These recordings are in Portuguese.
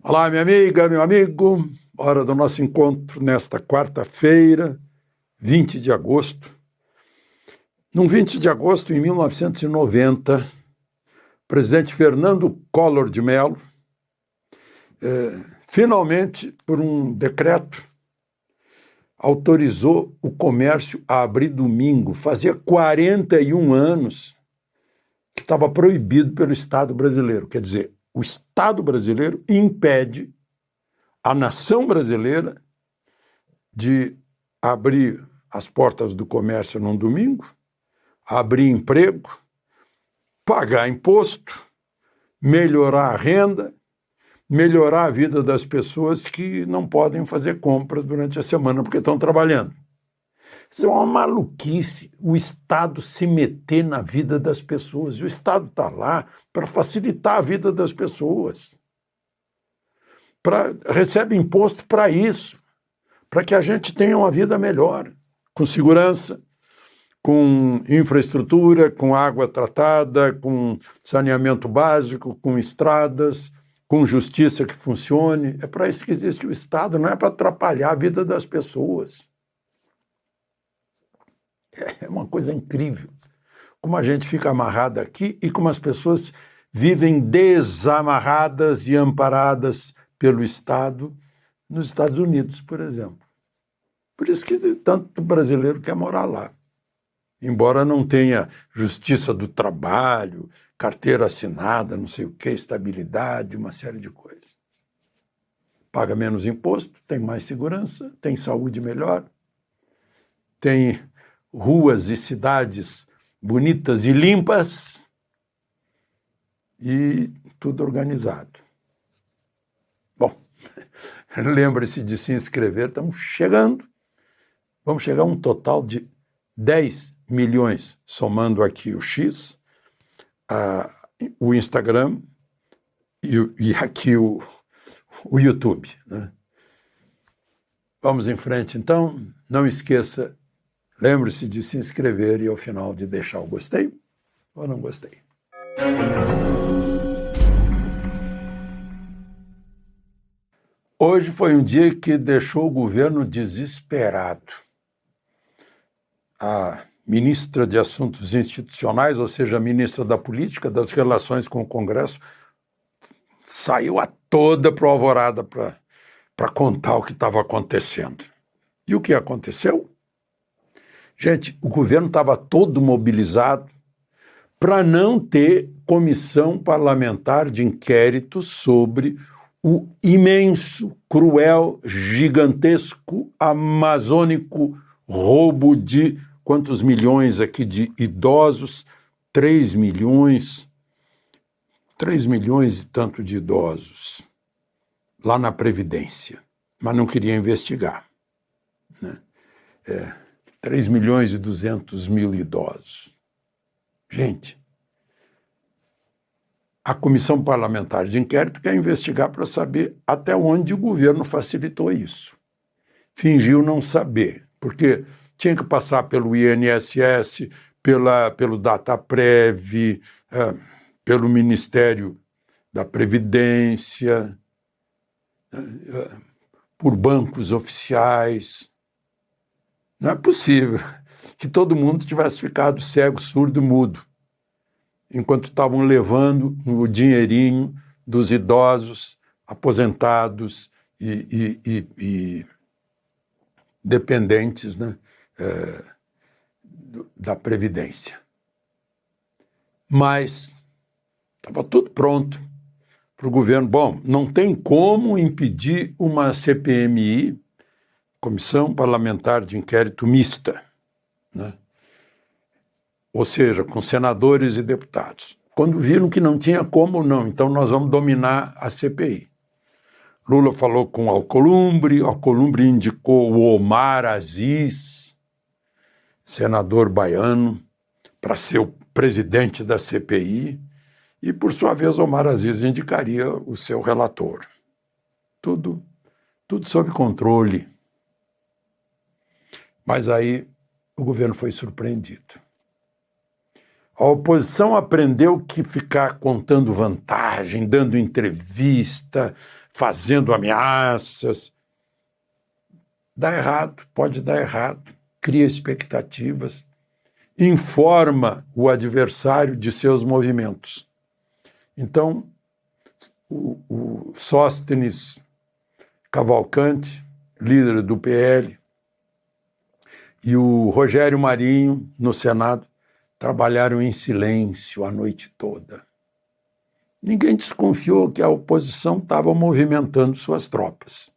Olá, minha amiga, meu amigo. Hora do nosso encontro nesta quarta-feira, 20 de agosto. Num 20 de agosto, em 1990, o presidente Fernando Collor de Mello, finalmente, por um decreto, autorizou o comércio a abrir domingo. Fazia 41 anos que estava proibido pelo Estado brasileiro. Quer dizer, o Estado brasileiro impede a nação brasileira de abrir as portas do comércio num domingo, abrir emprego, pagar imposto, melhorar a renda, melhorar a vida das pessoas que não podem fazer compras durante a semana porque estão trabalhando. Isso é uma maluquice, o Estado se meter na vida das pessoas. E o Estado está lá para facilitar a vida das pessoas. Recebe imposto para isso, para que a gente tenha uma vida melhor, com segurança, com infraestrutura, com água tratada, com saneamento básico, com estradas, com justiça que funcione. É para isso que existe o Estado, não é para atrapalhar a vida das pessoas. É uma coisa incrível como a gente fica amarrado aqui e como as pessoas vivem desamarradas e amparadas pelo Estado nos Estados Unidos, por exemplo. Por isso que tanto brasileiro quer morar lá. Embora não tenha justiça do trabalho, carteira assinada, não sei o quê, estabilidade, uma série de coisas. Paga menos imposto, tem mais segurança, tem saúde melhor, tem ruas e cidades bonitas e limpas e tudo organizado. Bom, lembre-se de se inscrever, estamos chegando. Vamos chegar a um total de 10 milhões, somando aqui o X, o Instagram e aqui o YouTube, né? Vamos em frente, então. Não esqueça, lembre-se de se inscrever e, ao final, de deixar o gostei ou não gostei. Hoje foi um dia que deixou o governo desesperado. A ministra de Assuntos Institucionais, ou seja, a ministra da Política, das Relações com o Congresso, saiu a toda para o Alvorada para contar o que estava acontecendo. E o que aconteceu? Gente, o governo estava todo mobilizado para não ter comissão parlamentar de inquérito sobre o imenso, cruel, gigantesco, amazônico roubo de quantos milhões aqui de idosos? 3 milhões e tanto de idosos lá na Previdência, mas não queria investigar, né? 3 milhões e 200 mil idosos. Gente, a Comissão Parlamentar de Inquérito quer investigar para saber até onde o governo facilitou isso. Fingiu não saber, porque tinha que passar pelo INSS, pelo Dataprev, pelo Ministério da Previdência, por bancos oficiais. Não é possível que todo mundo tivesse ficado cego, surdo, mudo, enquanto estavam levando o dinheirinho dos idosos, aposentados e dependentes, né, da Previdência. Mas estava tudo pronto para o governo. Bom, não tem como impedir uma CPMI, Comissão Parlamentar de Inquérito Mista, né? Ou seja, com senadores e deputados. Quando viram que não tinha como, não, então nós vamos dominar a CPI. Lula falou com Alcolumbre indicou o Omar Aziz, senador baiano, para ser o presidente da CPI, e, por sua vez, Omar Aziz indicaria o seu relator. Tudo sob controle. Mas aí o governo foi surpreendido. A oposição aprendeu que ficar contando vantagem, dando entrevista, fazendo ameaças, dá errado, pode dar errado, cria expectativas, informa o adversário de seus movimentos. Então, o Sóstenes Cavalcante, líder do PL, e o Rogério Marinho, no Senado, trabalharam em silêncio a noite toda. Ninguém desconfiou que a oposição estava movimentando suas tropas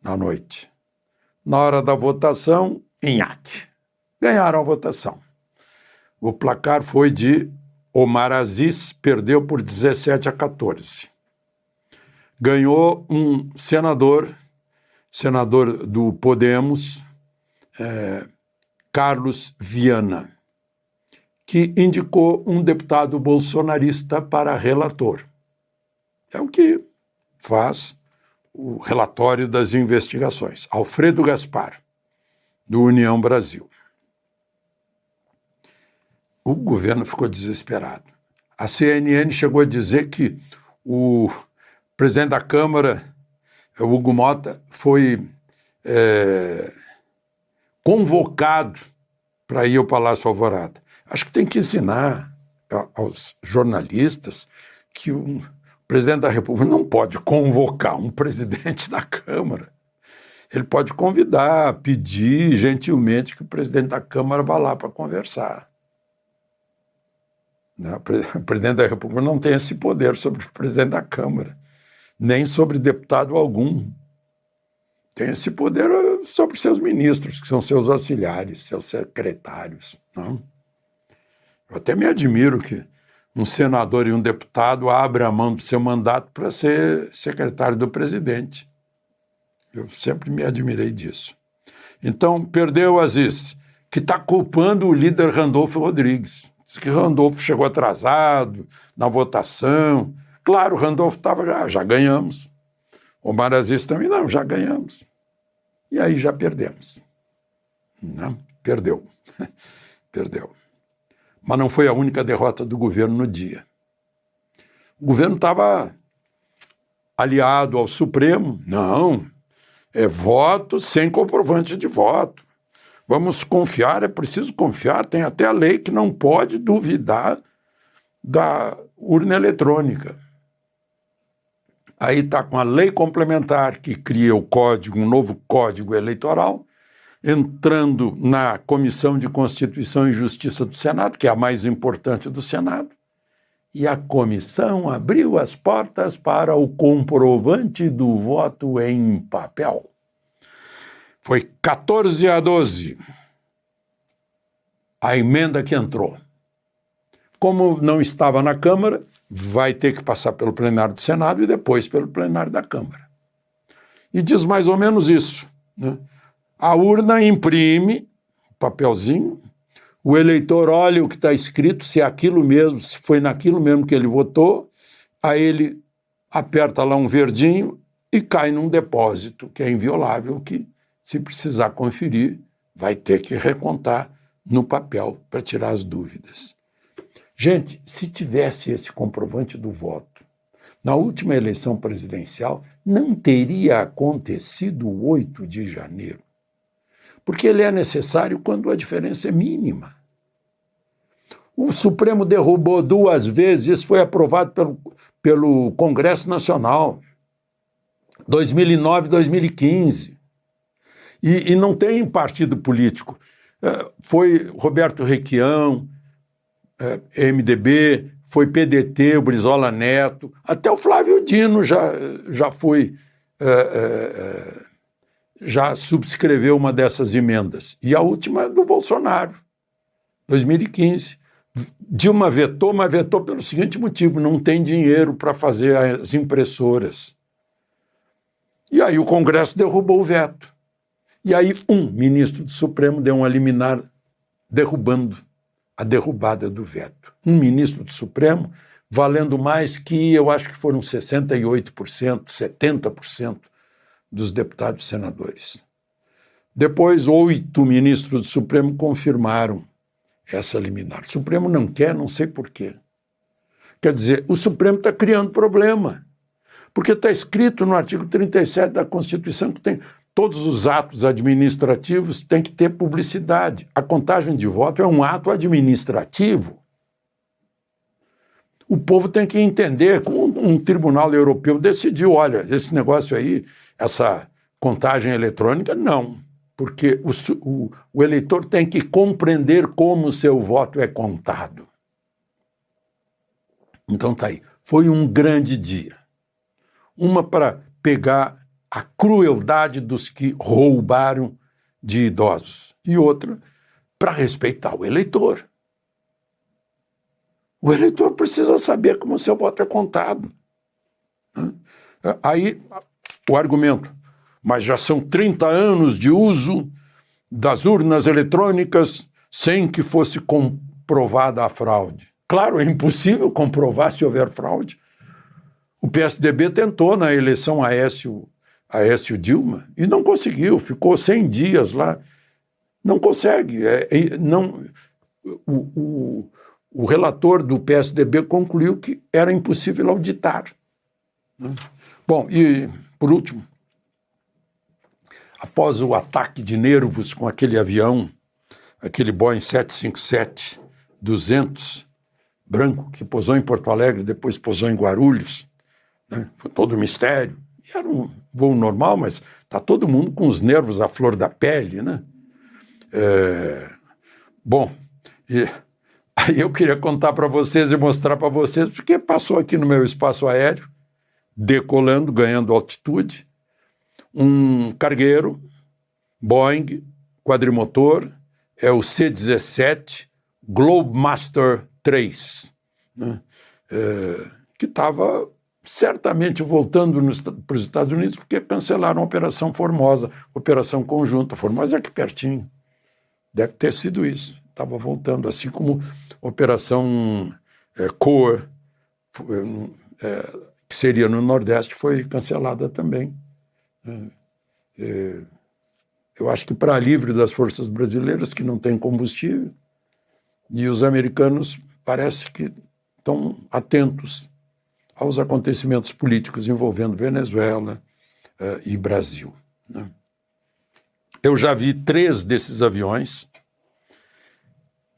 na noite. Na hora da votação, nhaque. Ganharam a votação. O placar foi de Omar Aziz, perdeu por 17-14. Ganhou um senador do Podemos, Carlos Viana, que indicou um deputado bolsonarista para relator. É o que faz o relatório das investigações. Alfredo Gaspar, do União Brasil. O governo ficou desesperado. A CNN chegou a dizer que o presidente da Câmara, Hugo Mota, foi convocado para ir ao Palácio Alvorada. Acho que tem que ensinar aos jornalistas que o presidente da República não pode convocar um presidente da Câmara. Ele pode convidar, pedir gentilmente que o presidente da Câmara vá lá para conversar. O presidente da República não tem esse poder sobre o presidente da Câmara, nem sobre deputado algum. Tem esse poder sobre seus ministros, que são seus auxiliares, seus secretários. Não? Eu até me admiro que um senador e um deputado abram a mão do seu mandato para ser secretário do presidente. Eu sempre me admirei disso. Então, perdeu o Aziz, que está culpando o líder Randolfo Rodrigues. Diz que Randolfo chegou atrasado na votação. Claro, Randolfo estava, já ganhamos. Omar Aziz também, não, já ganhamos. E aí já perdemos. Não, perdeu. Perdeu. Mas não foi a única derrota do governo no dia. O governo estava aliado ao Supremo. Não, é voto sem comprovante de voto. Vamos confiar, é preciso confiar, tem até a lei que não pode duvidar da urna eletrônica. Aí está com a lei complementar que cria o código, um novo código eleitoral, entrando na Comissão de Constituição e Justiça do Senado, que é a mais importante do Senado, e a comissão abriu as portas para o comprovante do voto em papel. Foi 14-12 a emenda que entrou. Como não estava na Câmara, vai ter que passar pelo plenário do Senado e depois pelo plenário da Câmara. E diz mais ou menos isso, né? A urna imprime o papelzinho, o eleitor olha o que está escrito, se é aquilo mesmo, se foi naquilo mesmo que ele votou, aí ele aperta lá um verdinho e cai num depósito que é inviolável, que, se precisar conferir, vai ter que recontar no papel para tirar as dúvidas. Gente, se tivesse esse comprovante do voto, na última eleição presidencial, não teria acontecido o 8 de janeiro. Porque ele é necessário quando a diferença é mínima. O Supremo derrubou 2 vezes, isso foi aprovado pelo Congresso Nacional, 2009 e 2015. E não tem partido político. Foi Roberto Requião, MDB, foi PDT, o Brizola Neto, até o Flávio Dino já foi... já subscreveu uma dessas emendas. E a última é do Bolsonaro, 2015. Dilma vetou, mas vetou pelo seguinte motivo: não tem dinheiro para fazer as impressoras. E aí o Congresso derrubou o veto. E aí um ministro do Supremo deu uma liminar derrubando a derrubada do veto. Um ministro do Supremo valendo mais que, eu acho que foram 68%, 70%, dos deputados e senadores. Depois, 8 ministros do Supremo confirmaram essa liminar. O Supremo não quer, não sei por quê. Quer dizer, o Supremo está criando problema, porque está escrito no artigo 37 da Constituição que todos os atos administrativos têm que ter publicidade. A contagem de voto é um ato administrativo. O povo tem que entender, como um tribunal europeu decidiu, olha, esse negócio aí, essa contagem eletrônica, não. Porque o eleitor tem que compreender como o seu voto é contado. Então tá aí. Foi um grande dia. Uma para pegar a crueldade dos que roubaram de idosos. E outra para respeitar o eleitor. O eleitor precisa saber como o seu voto é contado. Aí o argumento, mas já são 30 anos de uso das urnas eletrônicas sem que fosse comprovada a fraude. Claro, é impossível comprovar se houver fraude. O PSDB tentou na eleição Aécio Dilma e não conseguiu, ficou 100 dias lá. Não consegue. O relator do PSDB concluiu que era impossível auditar. Bom, e por último, após o ataque de nervos com aquele avião, aquele Boeing 757-200 branco, que pousou em Porto Alegre, depois pousou em Guarulhos, né? Foi todo um mistério. E era um voo normal, mas está todo mundo com os nervos à flor da pele, né? Bom, aí eu queria contar para vocês e mostrar para vocês, porque passou aqui no meu espaço aéreo, decolando, ganhando altitude, um cargueiro, Boeing, quadrimotor, é o C-17 Globemaster 3, né? Que estava certamente voltando para os Estados Unidos, porque cancelaram a Operação Formosa, Operação Conjunta. Formosa é aqui pertinho. Deve ter sido isso. Estava voltando, assim como a Operação Core, que seria no Nordeste, foi cancelada também. Eu acho que para alívio das forças brasileiras, que não têm combustível, e os americanos parece que estão atentos aos acontecimentos políticos envolvendo Venezuela e Brasil, né? Eu já vi 3 desses aviões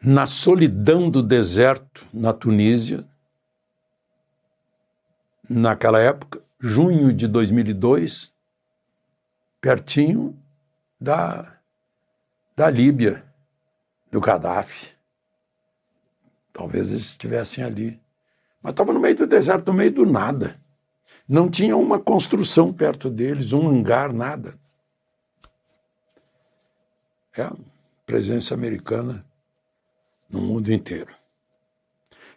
na solidão do deserto, na Tunísia, naquela época, junho de 2002, pertinho da Líbia, do Gaddafi. Talvez eles estivessem ali. Mas estava no meio do deserto, no meio do nada. Não tinha uma construção perto deles, um hangar, nada. É a presença americana no mundo inteiro.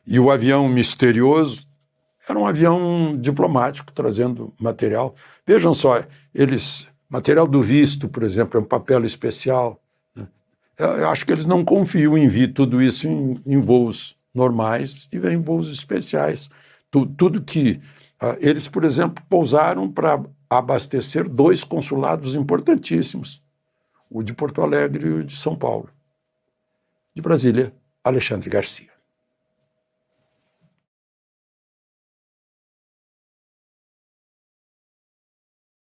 E o avião misterioso era um avião diplomático, trazendo material. Vejam só, material do visto, por exemplo, é um papel especial, né? Eu acho que eles não confiam em vir tudo isso em voos normais e vem em voos especiais. Tudo que... eles, por exemplo, pousaram para abastecer 2 consulados importantíssimos, o de Porto Alegre e o de São Paulo. De Brasília, Alexandre Garcia.